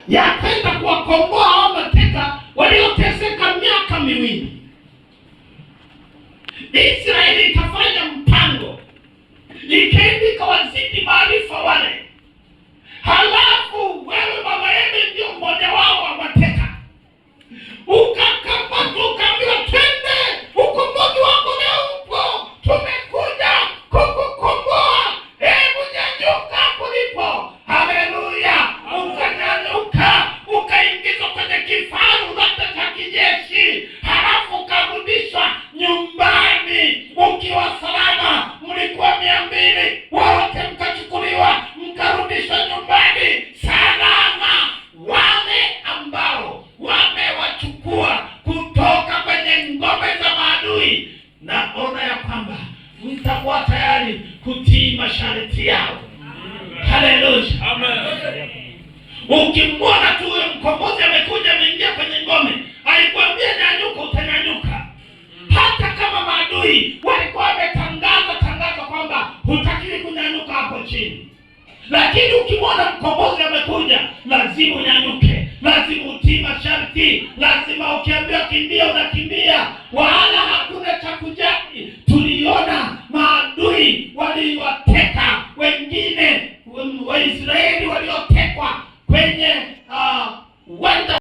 ya kwenda kuwakomboa hao mateka walioteseka miaka miwili. Israeli ikafanya mpango, ikaenda ikawazidi maarifa wale. Halafu wewe baba yeye ndio mmoja wao wa mateka, ukakamatwa ukaambiwa twende, ukombozi wako leo upo, tumekuja kukukomboa, hebu nyanyuka kulipo. Haleluya! Ukanyanyuka, ukaingizwa kwenye kifaru labda cha kijeshi, halafu ukarudishwa nyumbani ukiwa salama. Mlikuwa 200 wote mkachukuliwa, mkarudishwa nyumbani salama. Wale ambao wamewachukua kutoka kwenye ngome za maadui, naona ya kwamba mtakuwa tayari kutii masharti yao. Haleluya, amen. Ukimwona tu huyo mkombozi amekuja ameingia kwenye ngome, alikwambia nyanyuka, utanyanyuka. Hata kama maadui walikuwa wametangaza kwamba hutakiwi kunyanyuka hapo chini, lakini ukimwona mkombozi amekuja, lazima unyanyuke, lazima utii masharti, lazima ukiambiwa kimbia unakimbia, wala hakuna cha kujali. Tuliona